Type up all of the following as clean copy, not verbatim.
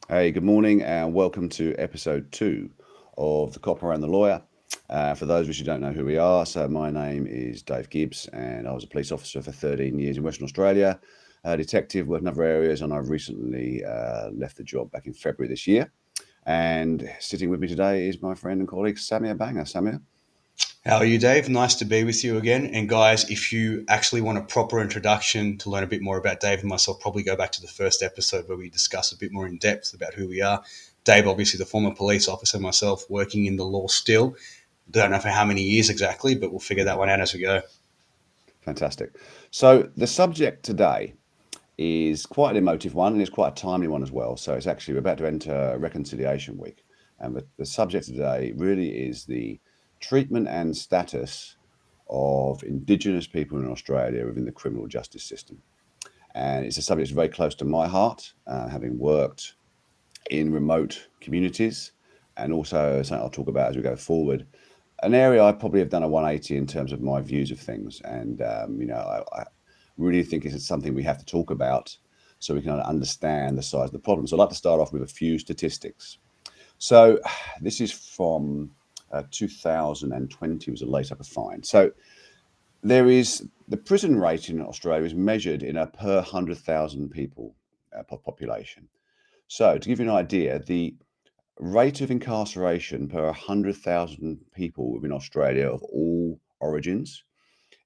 Hey, good morning, and welcome to episode 2 of The Copper and the Lawyer. For those of us who don't know who we are, so my name is Dave Gibbs, and I was a police officer for 13 years in Western Australia, a detective, worked in other areas, and I've recently left the job back in February this year. And sitting with me today is my friend and colleague, Samir Banger. Samir? How are you, Dave? Nice to be with you again. And guys, if you actually want a proper introduction to learn a bit more about Dave and myself, probably go back to the first episode where we discuss a bit more in depth about who we are. Dave, obviously the former police officer, myself working in the law still. Don't know for how many years exactly, but we'll figure that one out as we go. Fantastic. So the subject today is quite an emotive one, and it's quite a timely one as well. So it's actually, we're about to enter Reconciliation Week, and the subject today really is the treatment and status of Indigenous people in Australia within the criminal justice system. And it's a subject that's very close to my heart, having worked in remote communities, and also something I'll talk about as we go forward. An area I probably have done a 180 in terms of my views of things, and I really think it's something we have to talk about so we can understand the size of the problem. So I'd like to start off with a few statistics. So this is from 2020, was the latest I could find. So there is the prison rate in Australia is measured in a per 100,000 people population. So to give you an idea, the rate of incarceration per 100,000 people within Australia of all origins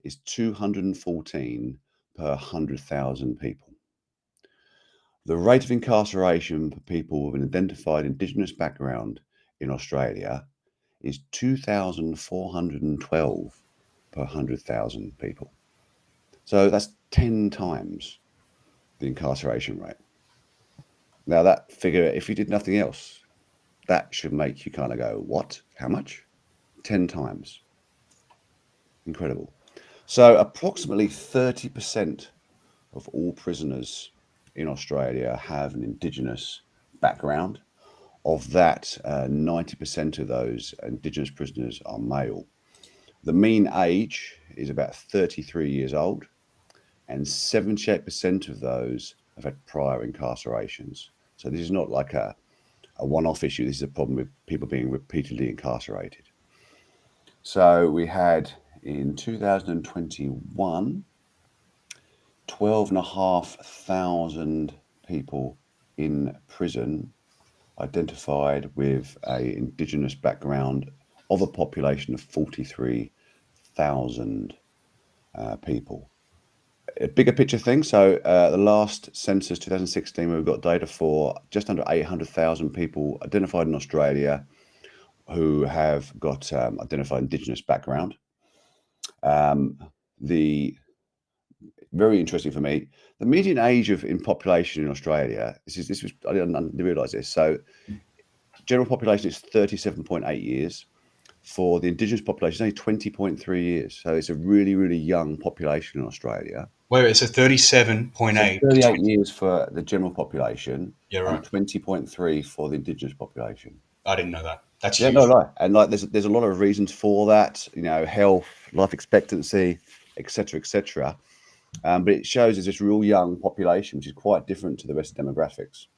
is 214 per 100,000 people. The rate of incarceration for people with an identified Indigenous background in Australia is 2,412 per 100,000 people. So that's 10 times the incarceration rate. Now, that figure, if you did nothing else, that should make you kind of go, what? How much? 10 times. Incredible. So, approximately 30% of all prisoners in Australia have an Indigenous background. Of that, 90% of those Indigenous prisoners are male. The mean age is about 33 years old, and 78% of those have had prior incarcerations. So, this is not like a one off issue. This is a problem with people being repeatedly incarcerated. So, we had in 2021 12,500 people in prison identified with a Indigenous background of a population of 43,000 people. A bigger picture thing. So the last census, 2016, we've got data for just under 800,000 people identified in Australia who have got identified Indigenous background. The very interesting for me. The median age of in population in Australia. This was I didn't realise this. So general population is 37.8 years. For the Indigenous population, it's only 20.3 years. So it's a really, really young population in Australia. Wait, so So 37.8 to 38 20. years for the general population Yeah, and right. 20.3 for the Indigenous population. I didn't know that. That's Yeah, no, huge. right. And like there's a lot of reasons for that, health, life expectancy, etc., etc. But it shows there's this real young population, which is quite different to the rest of demographics.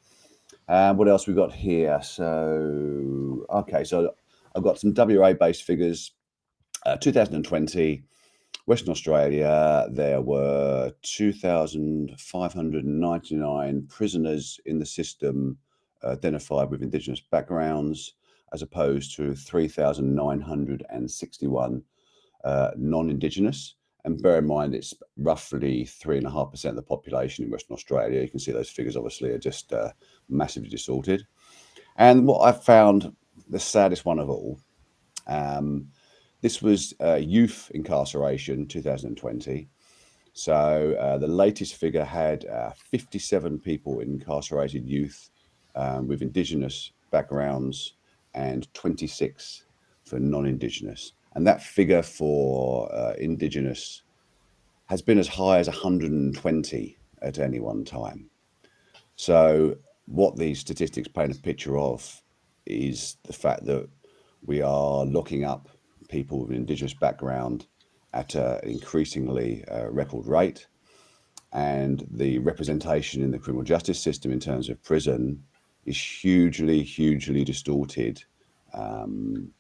What else we got here? So, okay, so I've got some WA based figures. 2020, Western Australia, there were 2,599 prisoners in the system identified with Indigenous backgrounds, as opposed to 3,961 non-Indigenous. And bear in mind, it's roughly 3.5% of the population in Western Australia. You can see those figures obviously are just massively distorted. And what I've found the saddest one of all, this was youth incarceration 2020. So the latest figure had 57 people incarcerated youth with Indigenous backgrounds and 26 for non-Indigenous. And that figure for Indigenous has been as high as 120 at any one time. So what these statistics paint a picture of is the fact that we are locking up people with an Indigenous background at an increasingly record rate, and the representation in the criminal justice system in terms of prison is hugely distorted, um,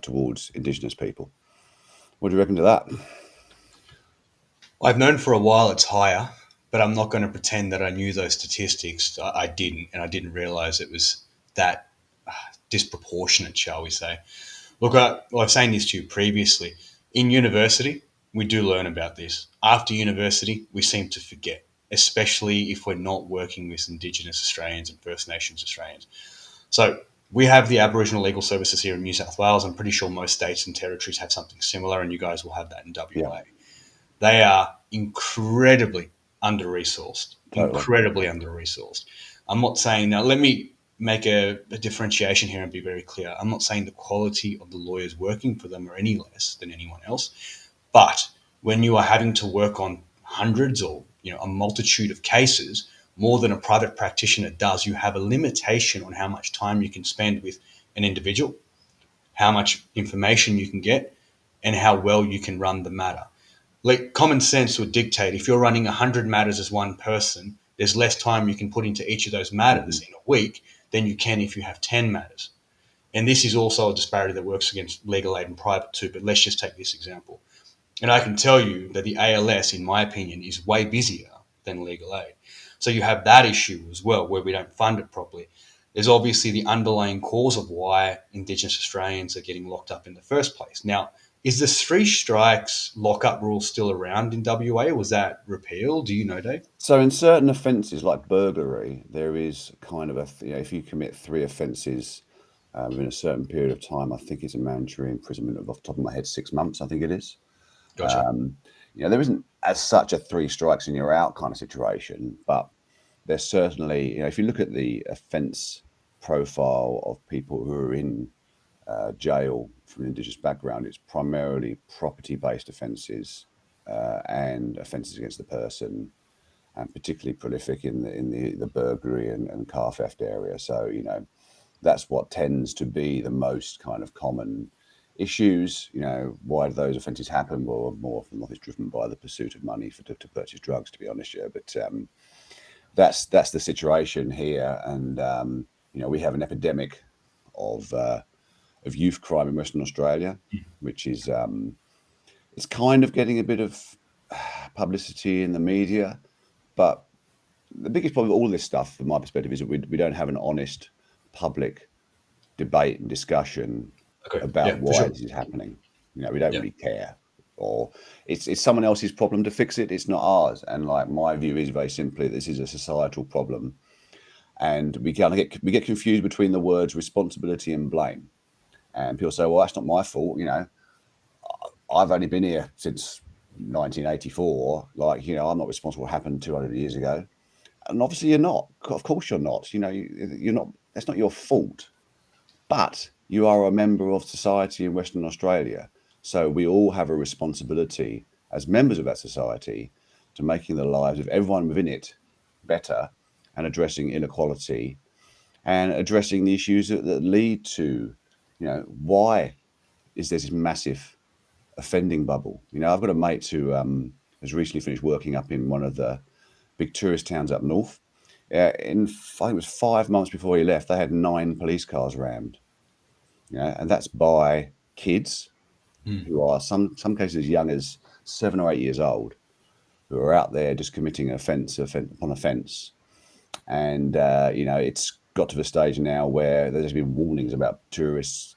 towards Indigenous people. What do you reckon to that? I've known for a while it's higher, but I'm not going to pretend that I knew those statistics. I didn't, and I didn't realize it was that disproportionate, shall we say. Look, I've saying this to you previously. In university, we do learn about this. After university, we seem to forget, especially if we're not working with Indigenous Australians and First Nations Australians. So we have the Aboriginal legal services here in New South Wales. I'm pretty sure most states and territories have something similar, and you guys will have that in Yeah, WA. They are incredibly under resourced, totally. incredibly under resourced. I'm not saying now, let me make a differentiation here and be very clear. I'm not saying the quality of the lawyers working for them are any less than anyone else, but when you are having to work on hundreds or a multitude of cases, more than a private practitioner does, you have a limitation on how much time you can spend with an individual, how much information you can get, and how well you can run the matter. Like common sense would dictate if you're running 100 matters as one person, there's less time you can put into each of those matters Mhm. in a week than you can if you have 10 matters. And this is also a disparity that works against legal aid and private too. But let's just take this example. And I can tell you that the ALS, in my opinion, is way busier than legal aid. So you have that issue as well, where we don't fund it properly. There's obviously the underlying cause of why Indigenous Australians are getting locked up in the first place. Now, is the three strikes lockup rule still around in WA? Was that repealed? Do you know, Dave? So in certain offences like burglary, there is kind of if you commit three offences within a certain period of time, I think it's a mandatory imprisonment of, off the top of my head, 6 months, I think it is. Gotcha. Um, there isn't as such a three strikes and you're out kind of situation, but there's certainly, if you look at the offence profile of people who are in jail from an Indigenous background, it's primarily property-based offences and offences against the person, and particularly prolific in the burglary and car theft area. So that's what tends to be the most kind of common issues. Why do those offences happen? Well, more often than not, it's driven by the pursuit of money to purchase drugs. To be honest, yeah. But that's the situation here, and we have an epidemic of youth crime in Western Australia, which is it's kind of getting a bit of publicity in the media, but the biggest problem with all this stuff, from my perspective, is that we don't have an honest public debate and discussion Okay. about Yeah, for why sure. this is happening. We don't Yeah. really care, or it's someone else's problem to fix it. It's not ours. And like my view is very simply, this is a societal problem, and we get confused between the words responsibility and blame. And people say, "Well, that's not my fault." I've only been here since 1984. Like, I'm not responsible for what happened 200 years ago. And obviously you're not. Of course you're not. You're not. That's not your fault. But you are a member of society in Western Australia. So we all have a responsibility as members of that society to making the lives of everyone within it better, and addressing inequality and addressing the issues that lead to, why is there this massive offending bubble? I've got a mate who has recently finished working up in one of the big tourist towns up north. I think it was 5 months before he left, they had 9 police cars rammed. And that's by kids Mm. who are some cases as young as 7 or 8 years old, who are out there just committing offence upon offence. And it's got to the stage now where there's been warnings about tourists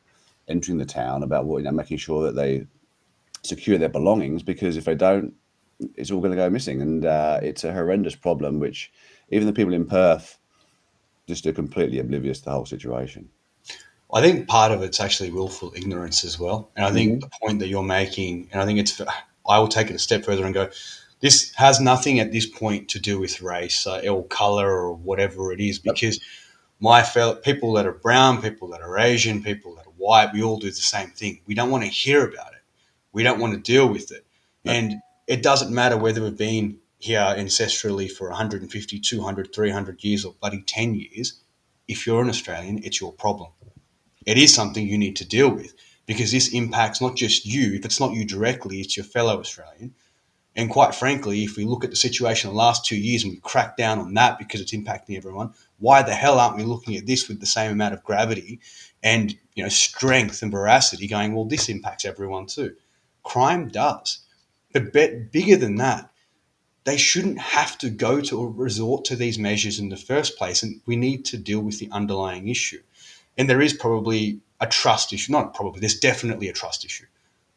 entering the town about making sure that they secure their belongings, because if they don't, it's all going to go missing. And it's a horrendous problem, which even the people in Perth just are completely oblivious to the whole situation. I think part of it's actually willful ignorance as well. And I think Hmm. the point that you're making, and I think I will take it a step further and go, this has nothing at this point to do with race or color or whatever it is, Yep. because my fellow people that are brown, people that are Asian, people that are white, we all do the same thing. We don't want to hear about it. We don't want to deal with it. Yep. And it doesn't matter whether we've been here ancestrally for 150, 200, 300 years or bloody 10 years. If you're an Australian, it's your problem. It is something you need to deal with, because this impacts not just you. If it's not you directly, it's your fellow Australian. And quite frankly, if we look at the situation in the last 2 years and we crack down on that because it's impacting everyone, Why the hell aren't we looking at this with the same amount of gravity and strength and veracity, going, well, this impacts everyone too? Crime does. But bigger than that, they shouldn't have to go to or resort to these measures in the first place. And we need to deal with the underlying issue. And there is probably a trust issue. Not probably, there's definitely a trust issue.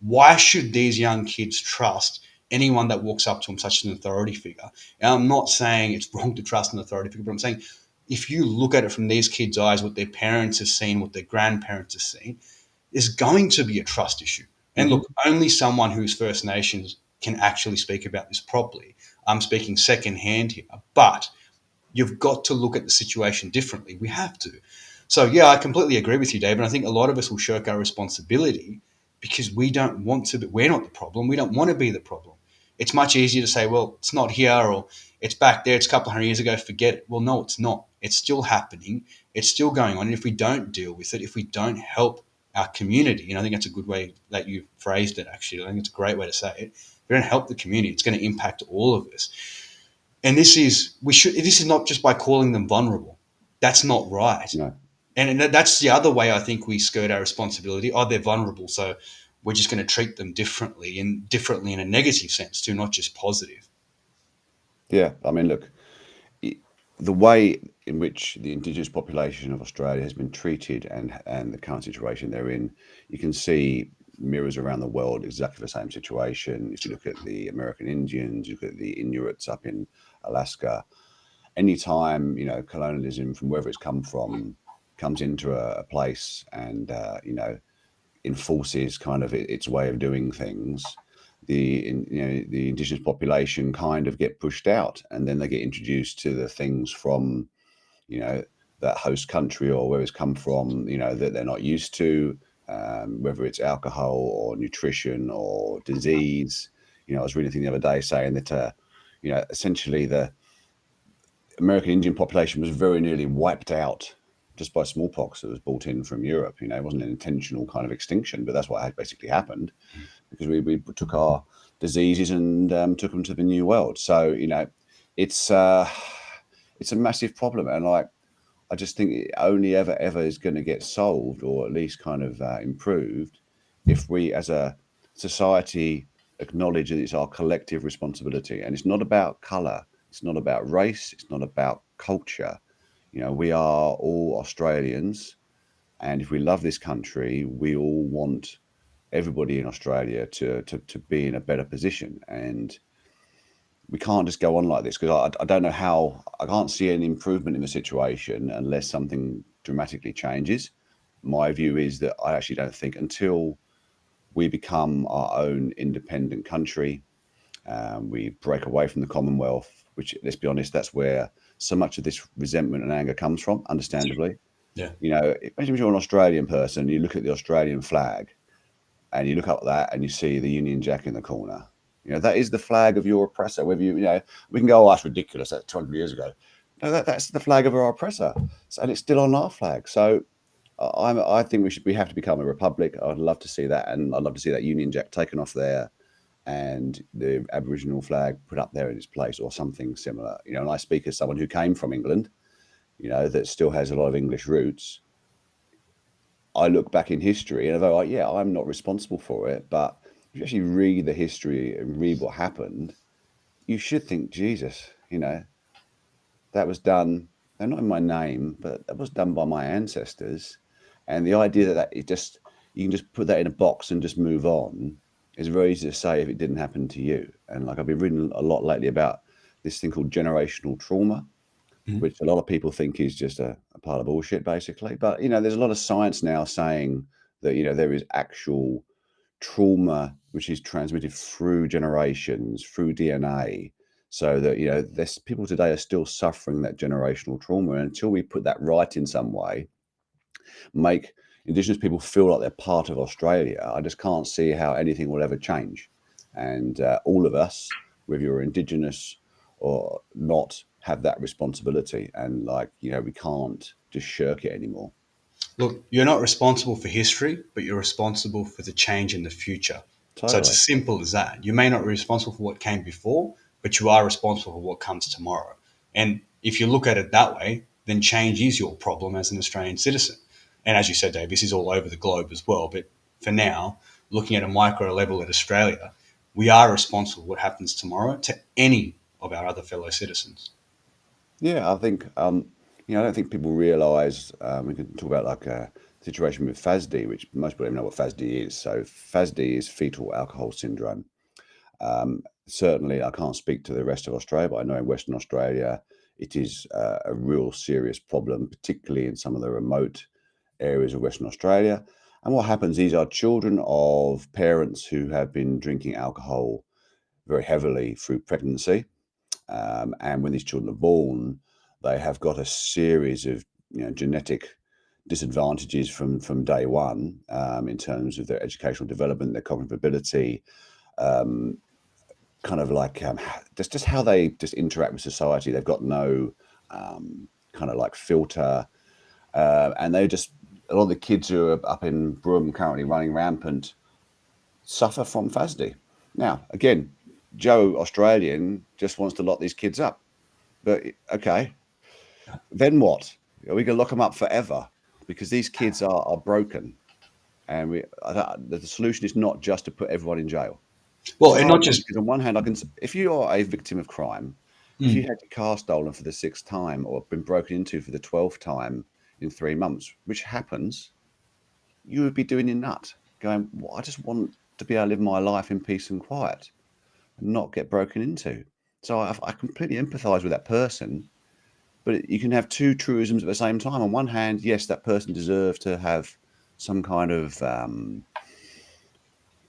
Why should these young kids trust anyone that walks up to them, such an authority figure? And I'm not saying it's wrong to trust an authority figure, but I'm saying if you look at it from these kids' eyes, what their parents have seen, what their grandparents have seen, there's going to be a trust issue. And Mm-hmm. look, only someone who's First Nations can actually speak about this properly. I'm speaking secondhand here, but you've got to look at the situation differently. We have to. So, yeah, I completely agree with you, Dave. And I think a lot of us will shirk our responsibility because we don't want to be, we're not the problem. We don't want to be the problem. It's much easier to say, well, it's not here or it's back there. It's a couple of hundred years ago. Forget it. Well, no, it's not. It's still happening. It's still going on. And if we don't deal with it, if we don't help our community, and I think that's a good way that you phrased it, actually. I think it's a great way to say it. If we don't help the community, it's going to impact all of us. And this is not just by calling them vulnerable. That's not right. No. And that's the other way I think we skirt our responsibility. Oh, they're vulnerable, so we're just going to treat them differently in a negative sense too, not just positive. Yeah. I mean, look, the way in which the Indigenous population of Australia has been treated and the current situation they're in, you can see mirrors around the world, exactly the same situation. If you look at the American Indians, you look at the Inuits up in Alaska, anytime, colonialism from wherever it's come from comes into a place and, enforces kind of its way of doing things, the indigenous population kind of get pushed out, and then they get introduced to the things from you know that host country or where it's come from, that they're not used to, whether it's alcohol or nutrition or disease. I was reading a thing the other day saying that essentially the American Indian population was very nearly wiped out just by smallpox that was brought in from Europe. It wasn't an intentional kind of extinction, but that's what had basically happened because we took our diseases and took them to the New World. So it's it's a massive problem, and I just think it only ever is going to get solved, or at least kind of improved, if we as a society acknowledge that it's our collective responsibility, and it's not about color, it's not about race, it's not about culture. We are all Australians, and if we love this country, we all want everybody in Australia to be in a better position. And we can't just go on like this, because I don't know how. I can't see any improvement in the situation unless something dramatically changes. My view is that I actually don't think until we become our own independent country, we break away from the Commonwealth, which, let's be honest, that's where so much of this resentment and anger comes from, understandably. Yeah. Imagine if you're an Australian person, you look at the Australian flag and you look up at that and you see the Union Jack in the corner. That is the flag of your oppressor. Whether we can go, oh, that's ridiculous, that's 200 years ago. No, that's the flag of our oppressor, and it's still on our flag. So I think we have to become a republic. I'd love to see that, and I'd love to see that Union Jack taken off there and the Aboriginal flag put up there in its place, or something similar. And I speak as someone who came from England, that still has a lot of English roots. I look back in history and I go, yeah, I'm not responsible for it. But if you actually read the history and read what happened, you should think, Jesus, that was done, and not in my name, but that was done by my ancestors. And the idea that you can just put that in a box and just move on is very easy to say if it didn't happen to you. And I've been reading a lot lately about this thing called generational trauma, Mhm. which a lot of people think is just a pile of bullshit, basically. But there's a lot of science now saying that there is actual trauma which is transmitted through generations, through DNA. So that there's people today are still suffering that generational trauma. And until we put that right in some way, make Indigenous people feel like they're part of Australia, I just can't see how anything will ever change. And all of us, whether you're Indigenous or not, have that responsibility. And we can't just shirk it anymore. Look, you're not responsible for history, but you're responsible for the change in the future. So it's Totally. as simple as that. You may not be responsible for what came before, but you are responsible for what comes tomorrow. And if you look at it that way, then change is your problem as an Australian citizen. And as you said, Dave, this is all over the globe as well. But for now, looking at a micro level at Australia, we are responsible for what happens tomorrow to any of our other fellow citizens. Yeah, I think I don't think people realise we can talk about like a situation with FASD, which most people don't know what FASD is. So FASD is fetal alcohol syndrome. Certainly, I can't speak to the rest of Australia, but I know in Western Australia it is a real serious problem, particularly in some of the remote areas of Western Australia. And what happens, these are children of parents who have been drinking alcohol very heavily through pregnancy. And when these children are born, they have got a series of genetic disadvantages from day one in terms of their educational development, their cognitive ability, um, kind of like just how they just interact with society. They've got no kind of like filter, and they just a lot of the kids who are up in Broome currently running rampant suffer from FASD. Now, again, Joe Australian just wants to lock these kids up. But okay, then what? Are we going to lock them up forever? Because these kids are broken, and the solution is not just to put everyone in jail. Well, It's and hard not just because on one hand, if you are a victim of crime, if you mm, had your car stolen for the sixth time or been broken into for the 12th time in 3 months, which happens, you would be doing your nut, going, well, I just want to be able to live my life in peace and quiet and not get broken into. So I completely empathise with that person. But you can have two truisms at the same time. On one hand, yes, that person deserves to have some kind of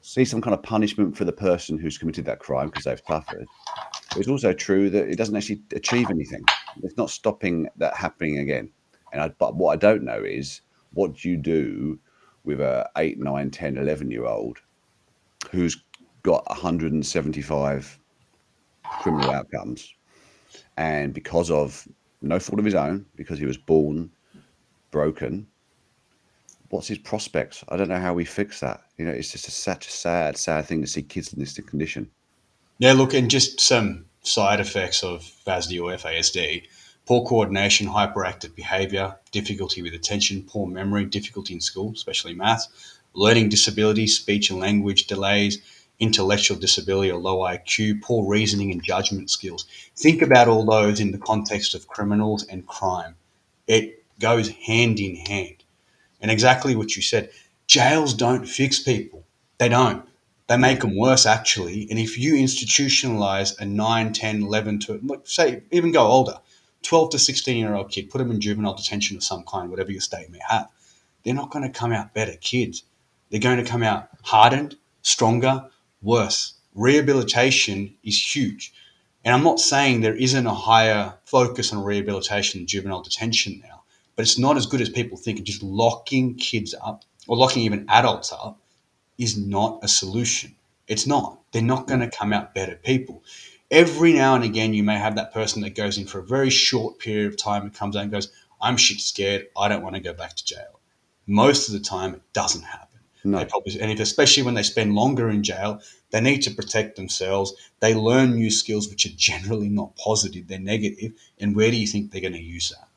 see some kind of punishment for the person who's committed that crime because they've suffered. But it's also true that it doesn't actually achieve anything. It's not stopping that happening again. But what I don't know is what do you do with a 8, 9, 10, 11-year-old who's got 175 criminal outcomes, and because of no fault of his own, because he was born broken, what's his prospects? I don't know how we fix that. It's just such a sad, sad thing to see kids in this condition. yeah, look, and just some side effects of FASD or FASD: poor coordination, hyperactive behaviour, difficulty with attention, poor memory, difficulty in school, especially maths, learning disabilities, speech and language delays, intellectual disability or low IQ, poor reasoning and judgment skills. Think about all those in the context of criminals and crime. It goes hand in hand. And exactly what you said, jails don't fix people. They don't. They No, make them worse, actually. And if you institutionalize a 9, 10, 11 to, say, even go older, 12 to 16-year-old kid, put them in juvenile detention of some kind, whatever your state may have, they're not going to come out better kids. They're going to come out hardened, stronger, worse. Rehabilitation is huge. And I'm not saying there isn't a higher focus on rehabilitation in juvenile detention now, but it's not as good as people think. And just locking kids up or locking even adults up is not a solution. It's not. They're not going no. to come out better people. Every now and again, you may have that person that goes in for a very short period of time and comes out and goes, I'm shit scared. I don't want to go back to jail. Most of the time, it doesn't happen. They No. probably, and if, especially when they spend longer in jail, they need to protect themselves. They learn new skills, which are generally not positive, they're negative. And where do you think they're going to use that?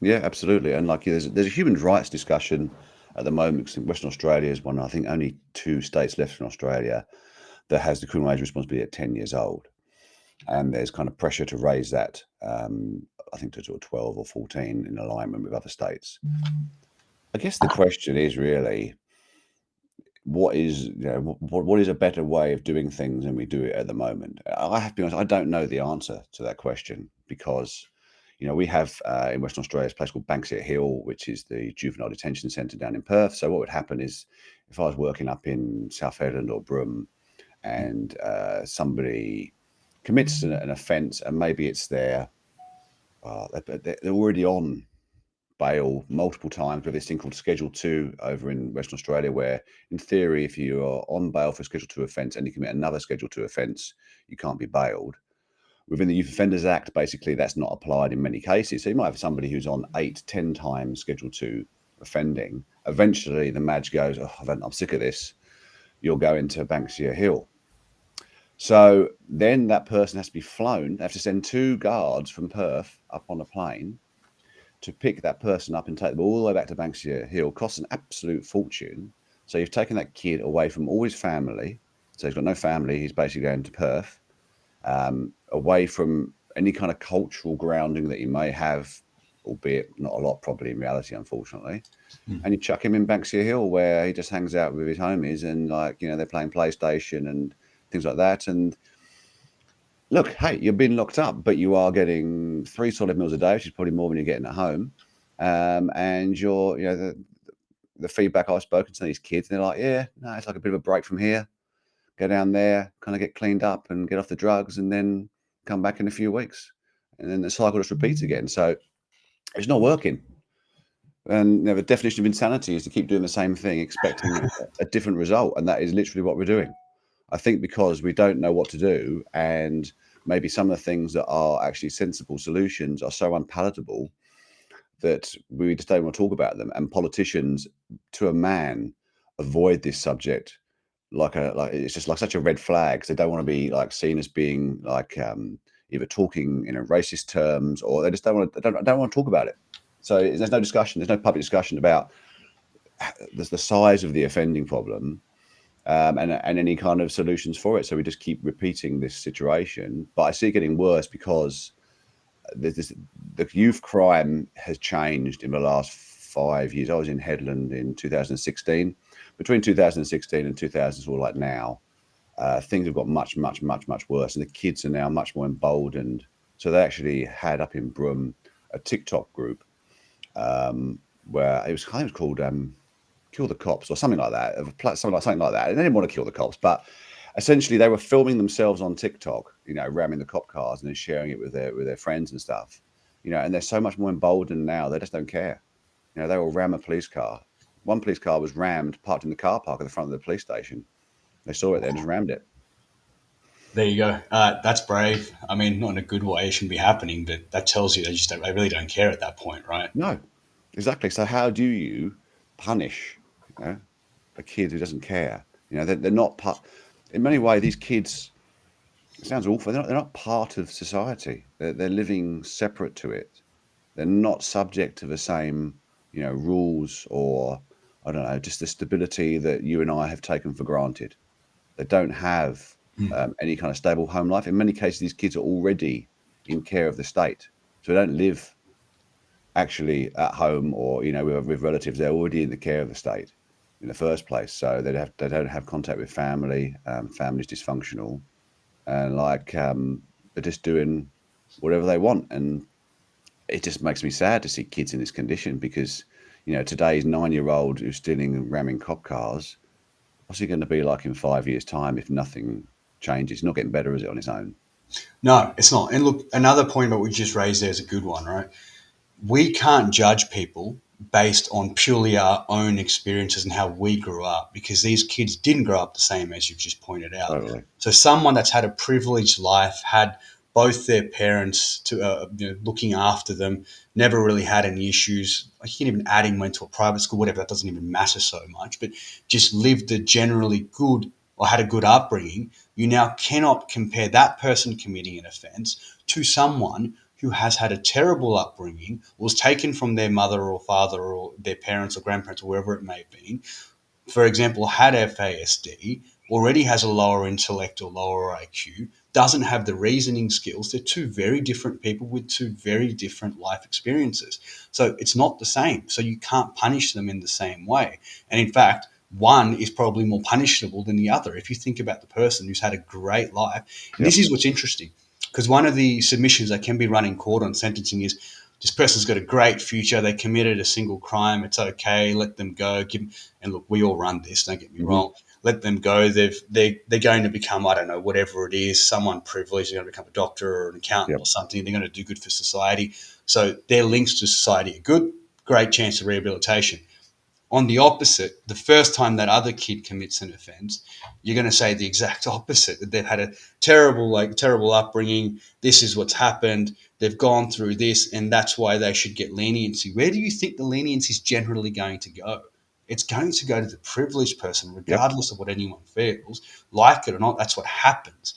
Yeah, absolutely. And like there's a human rights discussion at the moment, because Western Australia is one, I think, only two states left in Australia that has the criminal age responsibility at 10 years old. And there's kind of pressure to raise that, I think, to sort of 12 or 14 in alignment with other states. I guess the question is really, what is a better way of doing things than we do it at the moment? I have to be honest, I don't know the answer to that question because we have in Western Australia a place called Banksia Hill, which is the juvenile detention centre down in Perth. So what would happen is if I was working up in South Edland or Broome and somebody commits an offence and maybe it's they're already on bail multiple times with this thing called Schedule 2 over in Western Australia, where in theory, if you are on bail for a Schedule 2 offence and you commit another Schedule 2 offence, you can't be bailed. Within the Youth Offenders Act, basically, that's not applied in many cases. So you might have somebody who's on 8, 10 times Schedule 2 offending. Eventually, the Madge goes, oh, I'm sick of this. You'll go into Banksia Hill. So then that person has to be flown. They have to send two guards from Perth up on a plane to pick that person up and take them all the way back to Banksia Hill costs an absolute fortune. So you've taken that kid away from all his family. So he's got no family. He's basically going to Perth, away from any kind of cultural grounding that he may have, albeit not a lot, probably in reality, unfortunately. Mm. And you chuck him in Banksia Hill, where he just hangs out with his homies, and like they're playing PlayStation and things like that. And look, hey, you're being locked up, but you are getting 3 solid meals a day, which is probably more than you're getting at home. And you're, the feedback I've spoken to these kids, and they're like, yeah, no, it's like a bit of a break from here. Go down there, kind of get cleaned up and get off the drugs, and then come back in a few weeks. And then the cycle just repeats again. So it's not working. And the definition of insanity is to keep doing the same thing, expecting a different result. And that is literally what we're doing. I think because we don't know what to do, and maybe some of the things that are actually sensible solutions are so unpalatable that we just don't want to talk about them. And politicians, to a man, avoid this subject like it's just like such a red flag, because they don't want to be like seen as being like either talking in a racist terms, or they just don't want to talk about it. So there's no discussion. There's no public discussion about the size of the offending problem, and any kind of solutions for it. So we just keep repeating this situation. But I see it getting worse because the youth crime has changed in the last 5 years. I was in Headland in 2016. Between 2016 and 2000, all like now, things have got much, much, much, much worse, and the kids are now much more emboldened. So they actually had up in Broome a TikTok group, where it was kind of called "Kill the Cops" or something like that, something like that. And they didn't want to kill the cops, but essentially they were filming themselves on TikTok, ramming the cop cars and then sharing it with their friends and stuff. And they're so much more emboldened now. They just don't care. They will ram a police car. One police car was rammed, parked in the car park at the front of the police station. They saw it there and just rammed it. There you go. That's brave. I mean, not in a good way. It shouldn't be happening, but that tells you they really don't care at that point, right? No, exactly. So how do you punish, a kid who doesn't care? They're not part. In many ways, these kids. It sounds awful. They're not part of society. They're living separate to it. They're not subject to the same, rules, or I don't know, just the stability that you and I have taken for granted. They don't have Mm. any kind of stable home life. In many cases, these kids are already in care of the state, so they don't live actually at home, or with relatives. They're already in the care of the state in the first place, so they don't have contact with family. Family's dysfunctional, and they're just doing whatever they want. And it just makes me sad to see kids in this condition, because today's 9-year-old who's stealing and ramming cop cars, what's he going to be like in 5 years' time if nothing changes? Not getting better, is it, on its own? No, it's not. And look, another point that we just raised there is a good one, right? We can't judge people based on purely our own experiences and how we grew up, because these kids didn't grow up the same as you've just pointed out. Totally. So someone that's had a privileged life, had both their parents to looking after them, never really had any issues. Like you can even add him went to a private school, whatever. That doesn't even matter so much, but just lived a generally good or had a good upbringing. You now cannot compare that person committing an offence to someone who has had a terrible upbringing, was taken from their mother or father or their parents or grandparents or wherever it may have been, for example, had FASD, already has a lower intellect or lower IQ, doesn't have the reasoning skills. They're two very different people with two very different life experiences. So it's not the same. So you can't punish them in the same way. And in fact, one is probably more punishable than the other. If you think about the person who's had a great life, and this Yep. is what's interesting, because one of the submissions that can be run in court on sentencing is this person's got a great future. They committed a single crime. It's okay. Let them go. And look, we all run this. Don't get me Hmm. wrong. Let them go. They're going to become, I don't know, whatever it is, someone privileged. They're going to become a doctor or an accountant or Yep. something. They're going to do good for society. So their links to society are good. Great chance of rehabilitation. On the opposite, the first time that other kid commits an offence, you're going to say the exact opposite, that they've had a terrible upbringing. This is what's happened. They've gone through this, and that's why they should get leniency. Where do you think the leniency is generally going to go? It's going to go to the privileged person, Yep. regardless of what anyone feels. Like it or not, that's what happens.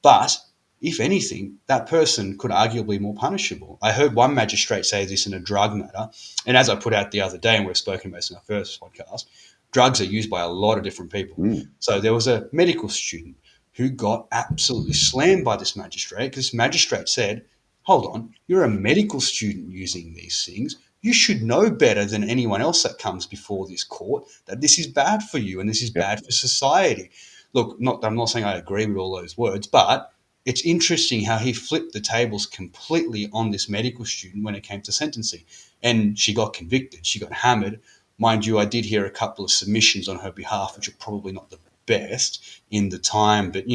But if anything, that person could arguably be more punishable. I heard one magistrate say this in a drug matter, and as I put out the other day, and we've spoken about this in our first podcast, drugs are used by a lot of different people. Mm. So there was a medical student who got absolutely slammed by this magistrate because this magistrate said, hold on, you're a medical student using these things. You should know better than anyone else that comes before this court that this is bad for you and this is Yep. bad for society. Look, I'm not saying I agree with all those words, but it's interesting how he flipped the tables completely on this medical student when it came to sentencing. And she got convicted. She got hammered. Mind you, I did hear a couple of submissions on her behalf, which are probably not the best in the time, but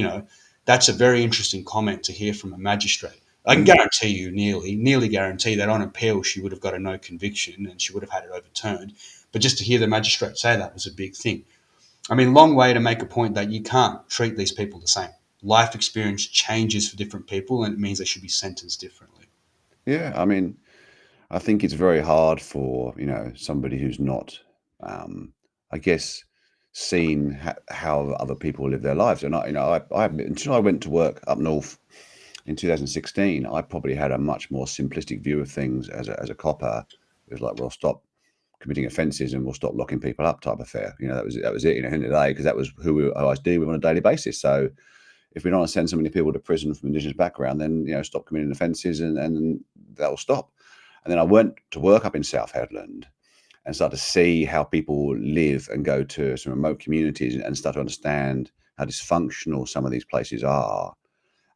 that's a very interesting comment to hear from a magistrate. I can Mm. guarantee you, nearly guarantee that on appeal she would have got a no conviction and she would have had it overturned. But just to hear the magistrate say that was a big thing. I mean, long way to make a point that you can't treat these people the same. Life experience changes for different people, and it means they should be sentenced differently. Yeah, I mean, I think it's very hard for somebody who's not, um, I guess, seen how other people live their lives. And I until I went to work up north in 2016, I probably had a much more simplistic view of things as a copper. It was like, well, stop committing offences and we'll stop locking people up type affair. That was it. End of the day, because that was who we always deal with on a daily basis. So if we don't want to send so many people to prison from Indigenous background, then stop committing offences and that'll stop. And then I went to work up in South Headland and start to see how people live and go to some remote communities and start to understand how dysfunctional some of these places are.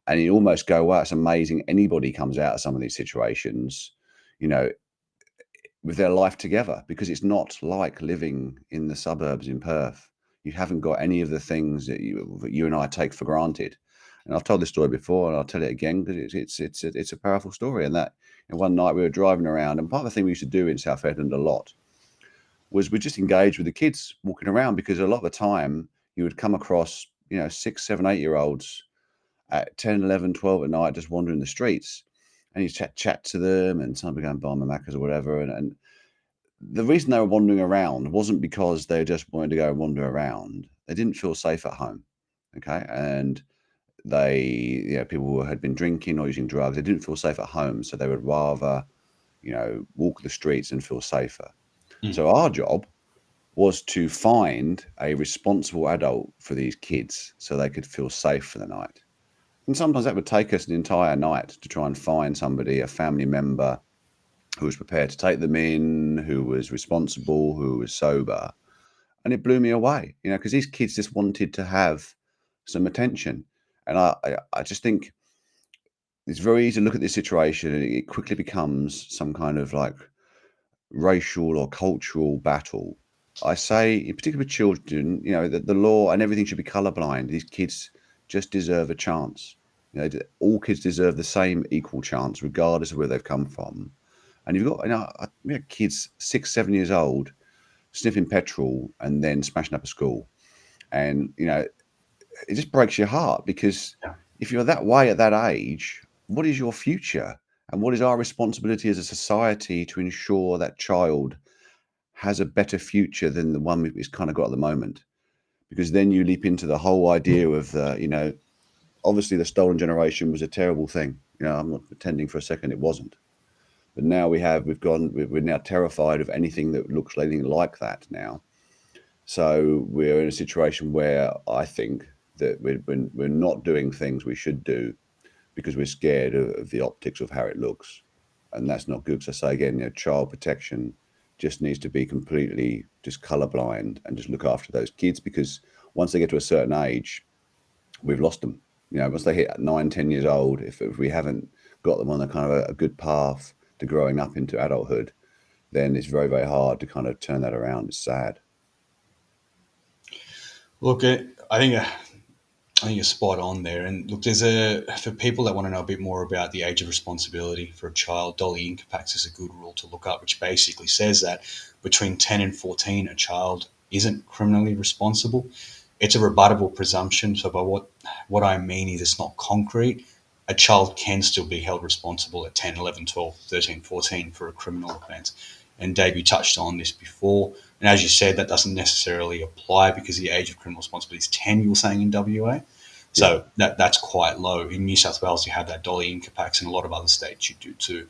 And you almost go, wow, it's amazing anybody comes out of some of these situations, you know, with their life together, because it's not like living in the suburbs in Perth. You haven't got any of the things that you and I take for granted. And I've told this story before, and I'll tell it again because it's a powerful story. And that one night we were driving around, and part of the thing we used to do in South Edmund a lot was we just engage with the kids walking around, because a lot of the time you would come across 6, 7, 8 year olds at 10, 11, 12 at night just wandering the streets, and you chat to them, and some people go and buy my macas or whatever, and the reason they were wandering around wasn't because they just wanted to go and wander around. They didn't feel safe at home. Okay. And people had been drinking or using drugs. They didn't feel safe at home. So they would rather, walk the streets and feel safer. Mm. So our job was to find a responsible adult for these kids so they could feel safe for the night. And sometimes that would take us an entire night to try and find somebody, a family member, who was prepared to take them in, who was responsible, who was sober. And it blew me away, because these kids just wanted to have some attention. And I just think it's very easy to look at this situation and it quickly becomes some kind of like racial or cultural battle. I say, in particular with children, that the law and everything should be colorblind. These kids just deserve a chance. All kids deserve the same equal chance, regardless of where they've come from. And you've got, we had kids 6, 7 years old sniffing petrol and then smashing up a school. And, it just breaks your heart, because Yeah. if you're that way at that age, what is your future? And what is our responsibility as a society to ensure that child has a better future than the one we've kind of got at the moment? Because then you leap into the whole idea of, obviously the stolen generation was a terrible thing. I'm not pretending for a second it wasn't. But now we're now terrified of anything that looks anything like that now. So we're in a situation where I think that we're not doing things we should do because we're scared of the optics of how it looks. And that's not good. So I say again, child protection just needs to be completely just colorblind and just look after those kids, because once they get to a certain age, we've lost them. Once they hit 9, 10 years old, if we haven't got them on a kind of a good path to growing up into adulthood, then it's very, very hard to kind of turn that around. It's sad. Look, I think you're spot on there. And look, for people that want to know a bit more about the age of responsibility for a child, Dolly Incapax is a good rule to look up, which basically says that between 10 and 14, a child isn't criminally responsible. It's a rebuttable presumption. So by what I mean is it's not concrete. A child can still be held responsible at 10, 11, 12, 13, 14 for a criminal offence. And Dave, you touched on this before. And as you said, that doesn't necessarily apply because the age of criminal responsibility is 10, you were saying in WA. Yeah. So that's quite low. In New South Wales, you have that dolly income tax, and a lot of other states you do too.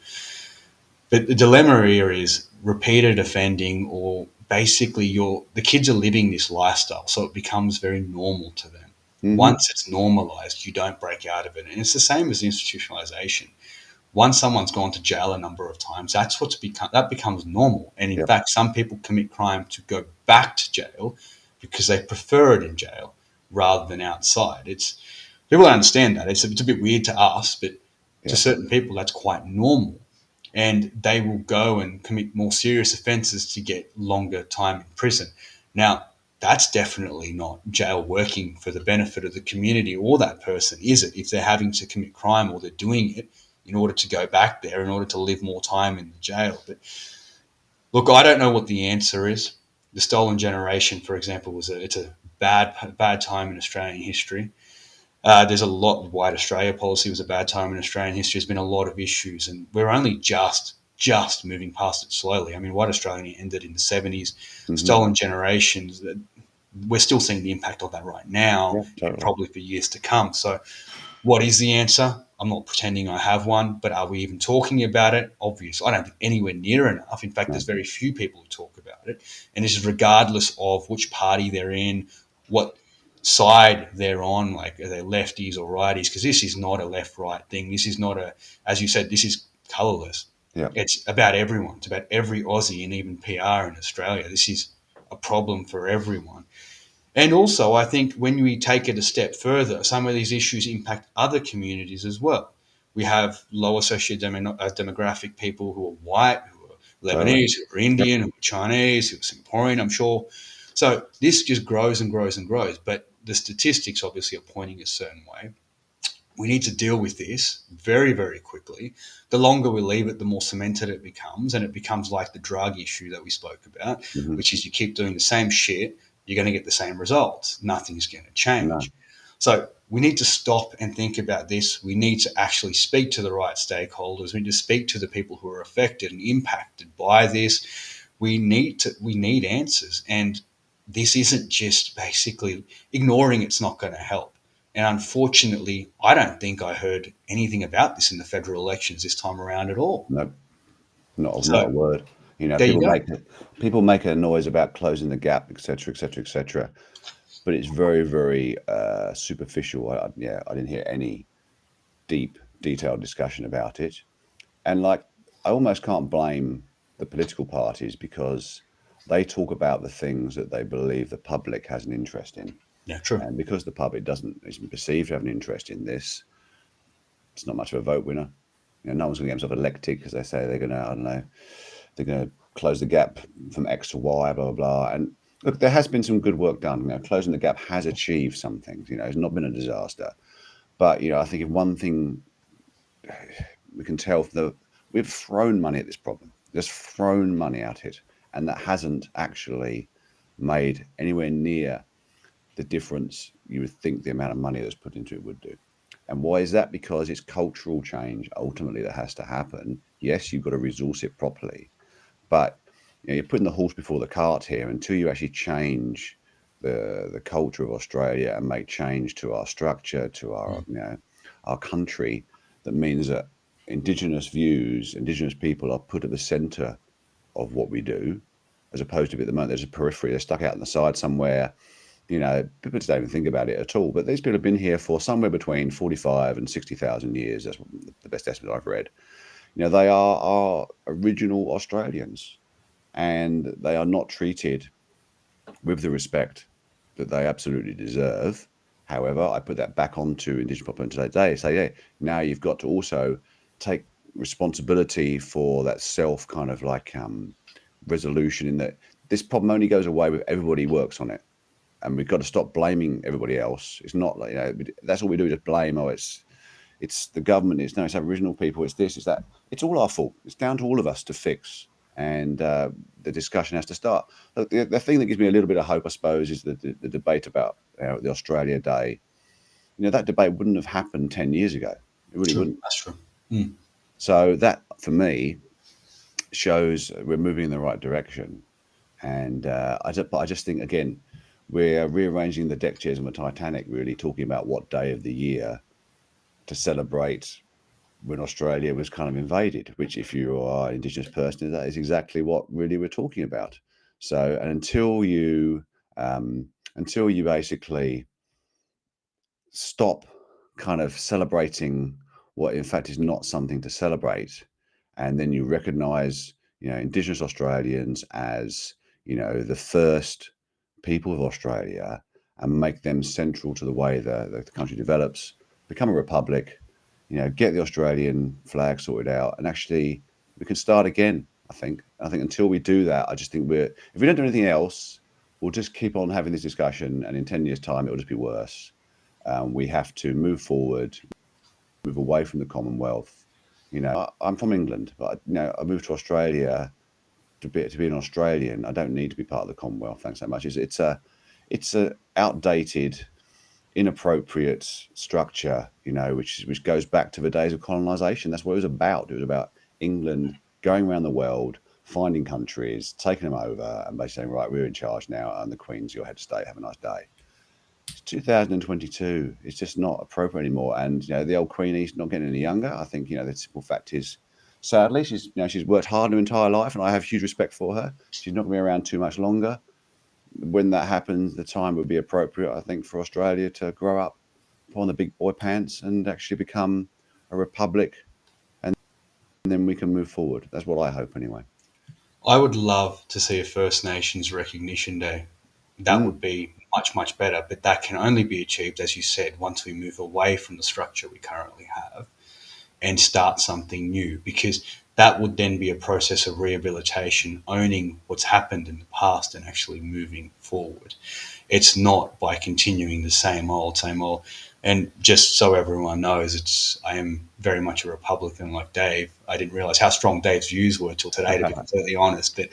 But the dilemma here is repeated offending, or basically the kids are living this lifestyle, so it becomes very normal to them. Hmm. Once it's normalized, you don't break out of it, and it's the same as institutionalization. Once someone's gone to jail a number of times, that becomes normal. And in Yep. fact, some people commit crime to go back to jail because they prefer it in jail rather than outside. It's People don't understand that. It's a bit weird to us, but to Yeah. certain people, that's quite normal. And they will go and commit more serious offences to get longer time in prison. Now, that's definitely not jail working for the benefit of the community or that person, is it? If they're having to commit crime or they're doing it in order to go back there, in order to live more time in the jail. But look, I don't know what the answer is. The stolen generation, for example, it's a bad time in Australian history. There's a lot. White Australia policy was a bad time in Australian history. There's been a lot of issues, and we're only just moving past it slowly. I mean, White Australia ended in the 70s. Hmm. Stolen generations. We're still seeing the impact of that right now, Yeah, and totally. probably for years to come. So, what is the answer? I'm not pretending I have one, but are we even talking about it? Obviously, I don't think anywhere near enough. In fact, there's No. very few people who talk about it. And this is regardless of which party they're in, what side they're on, like are they lefties or righties, because this is not a left right thing. This is not as you said, this is colourless. Yeah. It's about everyone. It's about every Aussie and even PR in Australia. This is a problem for everyone. And also, I think when we take it a step further, some of these issues impact other communities as well. We have lower demographic people who are white, who are Totally. Lebanese, who are Yep. Indian, who are Chinese, who are Singaporean, I'm sure. So this just grows and grows and grows. But the statistics obviously are pointing a certain way. We need to deal with this very, very quickly. The longer we leave it, the more cemented it becomes. And it becomes like the drug issue that we spoke about, Hmm. which is you keep doing the same shit, you're going to get the same results. Nothing's going to No. change. So we need to stop and think about this. We need to actually speak to the right stakeholders. We need to speak to the people who are affected and impacted by this. We need answers. And this isn't just basically ignoring it's not going to help. And unfortunately, I don't think I heard anything about this in the federal elections this time around at all. No. Not a So word. You know, there you go. people make a noise about closing the gap, etc., etc., etc. But it's very, very superficial. Yeah, I didn't hear any deep, detailed discussion about it. And like, I almost can't blame the political parties because they talk about the things that they believe the public has an interest in. Yeah, true. And because the public isn't perceived to have an interest in this, it's not much of a vote winner. You know, no one's going to get themselves elected because they say they're going to, I don't know, they're going to close the gap from X to Y, blah, blah, blah. And look, there has been some good work done. You know, closing the gap has achieved some things. You know, it's not been a disaster. But, you know, I think if one thing we can tell, we've thrown money at this problem, just thrown money at it. And that hasn't actually made anywhere near the difference you would think the amount of money that's put into it would do. And why is that? Because it's cultural change ultimately that has to happen. Yes, you've got to resource it properly, but you know, you're putting the horse before the cart here. Until you actually change the culture of Australia and make change to our structure, to our our country, that means that Indigenous views, Indigenous people are put at the centre of what we do, as opposed to at the moment there's a periphery, they're stuck out on the side somewhere. You know, people just don't even think about it at all. But these people have been here for somewhere between 45 and 60,000 years. That's the best estimate I've read. You know, they are our original Australians, and they are not treated with the respect that they absolutely deserve. However, I put that back onto Indigenous population today. Say, yeah, now you've got to also take responsibility for that self kind of like resolution. In that this problem only goes away if everybody works on it, and we've got to stop blaming everybody else. It's not like, you know, that's all we do, just blame. Oh, it's the government. It's no, it's Aboriginal people. It's this. It's that. It's all our fault. It's down to all of us to fix. And the discussion has to start. Look, the thing that gives me a little bit of hope, I suppose, is the debate about the Australia Day. You know, that debate wouldn't have happened 10 years ago. It really True. wouldn't. That's true. Mm. So that, for me, shows we're moving in the right direction. And I just think, again, we're rearranging the deck chairs on the Titanic, really talking about what day of the year to celebrate when Australia was kind of invaded, which if you are an Indigenous person, that is exactly what really we're talking about. So, and until you basically stop kind of celebrating what in fact is not something to celebrate, and then you recognize, Indigenous Australians as, the first people of Australia, and make them central to the way the country develops, become a republic, get the Australian flag sorted out, and actually we can start again. I think until we do that, I just think if we don't do anything else, we'll just keep on having this discussion, and in 10 years' time, it'll just be worse. We have to move forward, move away from the Commonwealth. I'm from England, but I moved to Australia to be an Australian. I don't need to be part of the Commonwealth. Thanks so much. It's a outdated, inappropriate structure, which goes back to the days of colonisation. That's what it was about. It was about England going around the world, finding countries, taking them over, and basically saying, right, we're in charge now, and the Queen's your head of state. Have a nice day. It's 2022. It's just not appropriate anymore. And the old Queenie's not getting any younger. I think the simple fact is, sadly, she's worked hard her entire life, and I have huge respect for her. She's not going to be around too much longer. When that happens, the time would be appropriate, I think, for Australia to grow up, put on the big boy pants, and actually become a republic, and then we can move forward. That's what I hope, anyway. I would love to see a First Nations Recognition Day. That Mm. would be much, much better, but that can only be achieved, as you said, once we move away from the structure we currently have and start something new, because that would then be a process of rehabilitation, owning what's happened in the past and actually moving forward. It's not by continuing the same old, same old. And just so everyone knows, I am very much a Republican like Dave. I didn't realize how strong Dave's views were till today, to be completely honest. But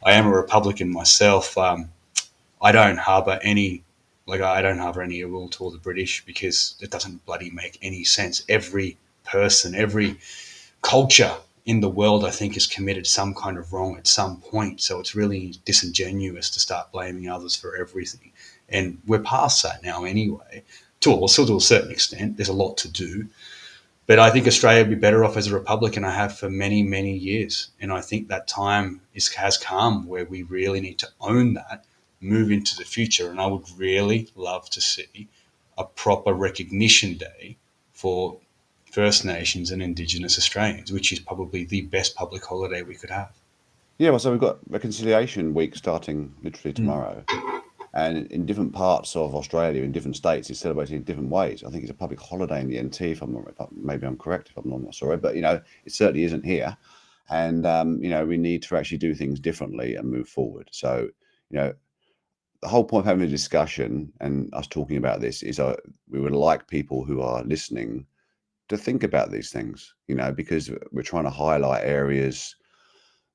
I am a Republican myself. I don't harbour any, I don't harbour any ill will toward the British, because it doesn't bloody make any sense. Every person, every culture in the world, I think, has committed some kind of wrong at some point. So it's really disingenuous to start blaming others for everything. And we're past that now anyway, to a certain extent. There's a lot to do. But I think Australia would be better off as a republic, and I have for many, many years. And I think that time has come where we really need to own that, move into the future. And I would really love to see a proper recognition day for First Nations and Indigenous Australians, which is probably the best public holiday we could have. Yeah, well, so we've got Reconciliation Week starting literally Mm. tomorrow. And in different parts of Australia, in different states, it's celebrated in different ways. I think it's a public holiday in the NT, maybe I'm correct, if I'm not sorry, but it certainly isn't here. And we need to actually do things differently and move forward. So, you know, the whole point of having a discussion and us talking about this is we would like people who are listening to think about these things, because we're trying to highlight areas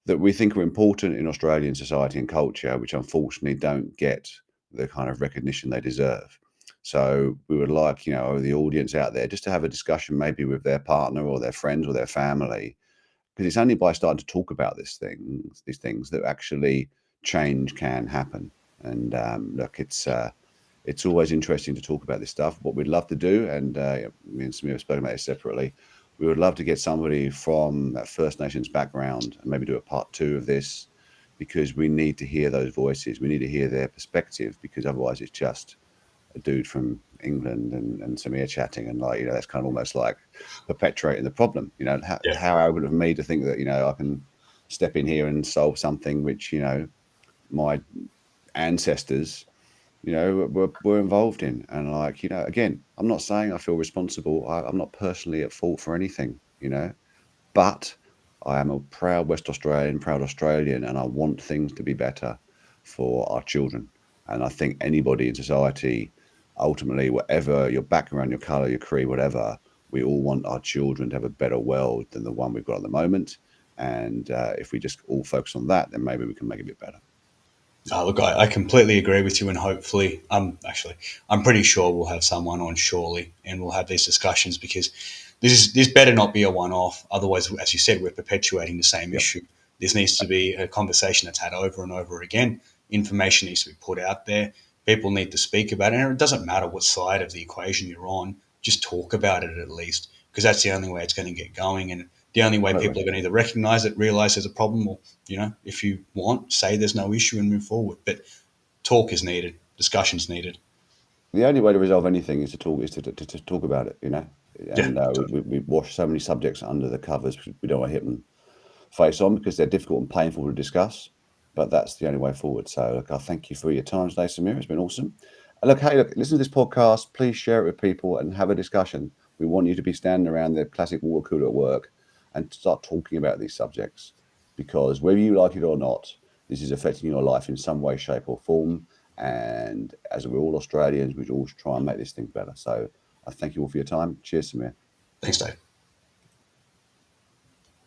that we think are important in Australian society and culture, which unfortunately don't get the kind of recognition they deserve. So we would like, the audience out there just to have a discussion maybe with their partner or their friends or their family, because it's only by starting to talk about these things that actually change can happen. And look, it's always interesting to talk about this stuff. What we'd love to do, and me and Samir have spoken about this separately, we would love to get somebody from that First Nations background and maybe do a part 2 of this, because we need to hear those voices. We need to hear their perspective, because otherwise it's just a dude from England and Samir chatting, and that's kind of almost like perpetuating the problem. Yeah. How arrogant of me to think that I can step in here and solve something which my ancestors were involved in. And again, I'm not saying I feel responsible. I'm not personally at fault for anything, but I am a proud West Australian, proud Australian, and I want things to be better for our children. And I think anybody in society, ultimately, whatever your background, your colour, your creed, whatever, we all want our children to have a better world than the one we've got at the moment. And if we just all focus on that, then maybe we can make it a bit better. Look, I completely agree with you, and hopefully, I'm pretty sure we'll have someone on shortly, and we'll have these discussions, because this better not be a one-off. Otherwise, as you said, we're perpetuating the same Yep. issue. This needs to be a conversation that's had over and over again. Information needs to be put out there. People need to speak about it. And it doesn't matter what side of the equation you're on, just talk about it at least, because that's the only way it's going to get going. And the only way people are going to either recognize it, realize there's a problem, or, if you want, say there's no issue and move forward. But talk is needed, discussion's needed. The only way to resolve anything is to talk, to talk about it, And Totally. we wash so many subjects under the covers. We don't want to hit them face on because they're difficult and painful to discuss. But that's the only way forward. So, look, I thank you for your time today, Samir. It's been awesome. And look, listen to this podcast. Please share it with people and have a discussion. We want you to be standing around the plastic water cooler at work and start talking about these subjects, because whether you like it or not, this is affecting your life in some way, shape, or form. And as we're all Australians, we all try and make this thing better. So I thank you all for your time. Cheers, Samir. Thanks, Dave.